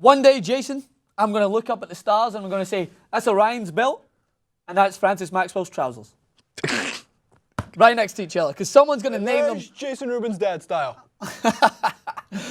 One day, Jason, I'm going to look up at the stars and I'm going to say, that's Orion's belt and that's Francis Maxwell's trousers. Right next to each other, because someone's going to name them. Jason Rubin's dad style.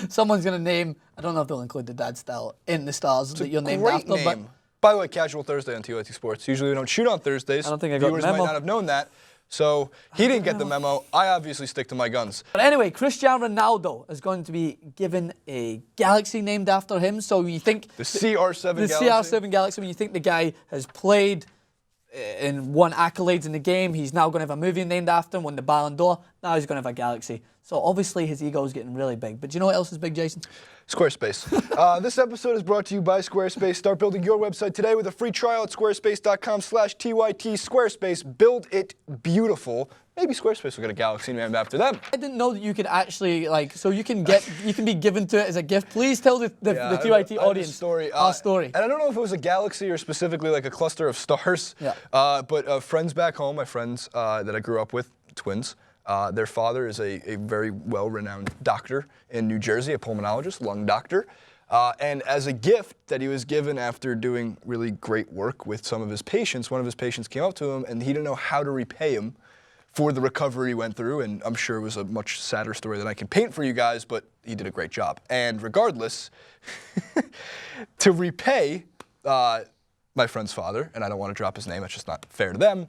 Someone's going to name, I don't know if they'll include the dad style in the stars that you're named after. Great name. By the way, Casual Thursday on TYT Sports. Usually we don't shoot on Thursdays. I don't think I got the memo. Viewers might not have known that. So he didn't get the memo. I obviously stick to my guns. But anyway, Cristiano Ronaldo is going to be given a galaxy named after him. So you think the CR7 the Galaxy. CR7 Galaxy, when you think the guy has played and won accolades in the game, he's now going to have a movie named after him, won the Ballon d'Or. Now he's going to have a galaxy. So obviously his ego is getting really big. But do you know what else is big, Jason? Squarespace. This episode is brought to you by Squarespace. Start building your website today with a free trial at squarespace.com/TYT. Squarespace, build it beautiful. Maybe Squarespace will get a galaxy named after them. I didn't know that you could actually, so you can be given to it as a gift. Please tell the TYT audience our story. And I don't know if it was a galaxy or specifically like a cluster of stars. Yeah. But friends back home, my friends that I grew up with, twins, their father is a very well-renowned doctor in New Jersey, a pulmonologist, lung doctor. And as a gift that he was given after doing really great work with some of his patients, one of his patients came up to him and he didn't know how to repay him for the recovery he went through, and I'm sure it was a much sadder story than I can paint for you guys, but he did a great job. And regardless, to repay my friend's father, and I don't want to drop his name, it's just not fair to them,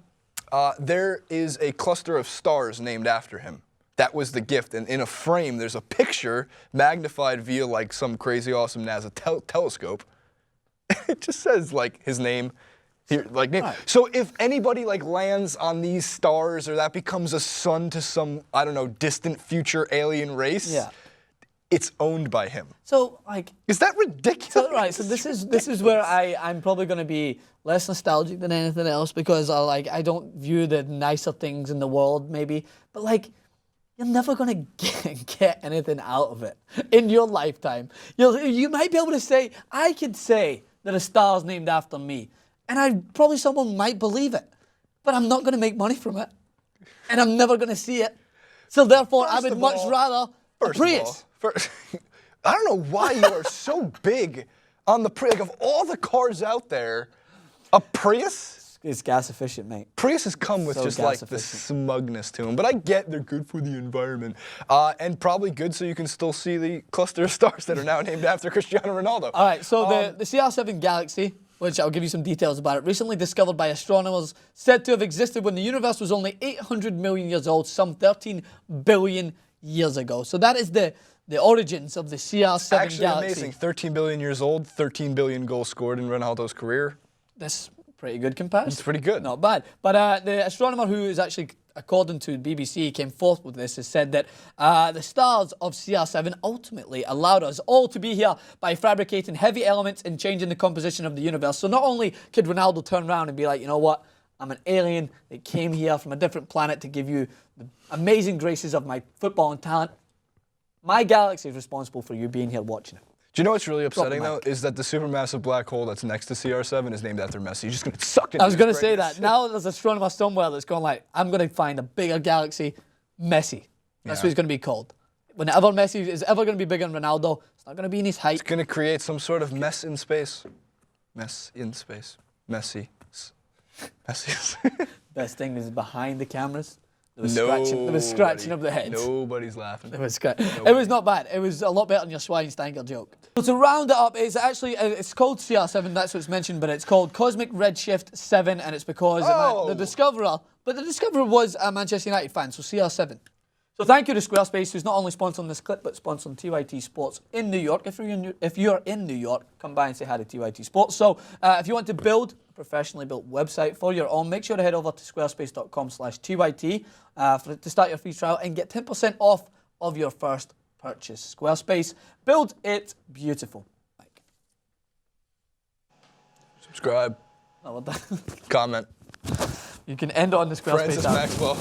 there is a cluster of stars named after him. That was the gift, and in a frame there's a picture magnified via like some crazy awesome NASA telescope. It just says like his name. Here, like name. Right. So if anybody like lands on these stars or that becomes a son to some, I don't know, distant future alien race, it's owned by him. So like, is that ridiculous? So, right. So this is where I'm probably going to be less nostalgic than anything else, because I don't view the nicer things in the world maybe, but like, you're never going to get anything out of it in your lifetime. You might be able to say, I could say that a star's named after me. And someone might believe it, but I'm not going to make money from it, and I'm never going to see it. So therefore, I would much rather a Prius. I don't know why you are so big on the Prius. Like, of all the cars out there, a Prius? It's gas efficient, mate. Priuses come with just like the smugness to them, but I get they're good for the environment, and probably good so you can still see the cluster of stars that are now named after Cristiano Ronaldo. All right, so the CR7 Galaxy, which I'll give you some details about it, recently discovered by astronomers, said to have existed when the universe was only 800 million years old, some 13 billion years ago. So that is the origins of the CR7 Actually Galaxy. Amazing. 13 billion years old, 13 billion goals scored in Ronaldo's career. That's pretty good comparison. It's pretty good. Not bad. But the astronomer who is actually, according to BBC, came forth with this, has said that the stars of CR7 ultimately allowed us all to be here by fabricating heavy elements and changing the composition of the universe. So not only could Ronaldo turn around and be like, you know what, I'm an alien that came here from a different planet to give you the amazing graces of my football and talent. My galaxy is responsible for you being here watching it. Do you know what's really upsetting, though, is that the supermassive black hole that's next to CR7 is named after Messi. You're just going to suck into I was going to say that. Now there's an astronomer somewhere that's going like, I'm going to find a bigger galaxy, Messi. That's what he's going to be called. Whenever Messi is ever going to be bigger than Ronaldo, it's not going to be in his height. It's going to create some sort of mess in space. Mess in space. Messy. Messy. Best thing is behind the cameras. There was scratching of the heads. Nobody's laughing. It was not bad. It was a lot better than your Schweinsteiger joke. So to round it up, it's actually, it's called CR7, that's what's mentioned, but it's called Cosmic Redshift 7, and it's because the discoverer was a Manchester United fan, so CR7. So thank you to Squarespace, who's not only sponsoring this clip, but sponsoring TYT Sports in New York. If you're in New York, come by and say hi to TYT Sports. So if you want to build a professionally built website for your own, make sure to head over to squarespace.com/TYT to start your free trial and get 10% off of your first purchase. Squarespace, build it beautiful. Mike. Subscribe. Oh, what the? Comment. You can end it on the Squarespace Francis app. Maxwell.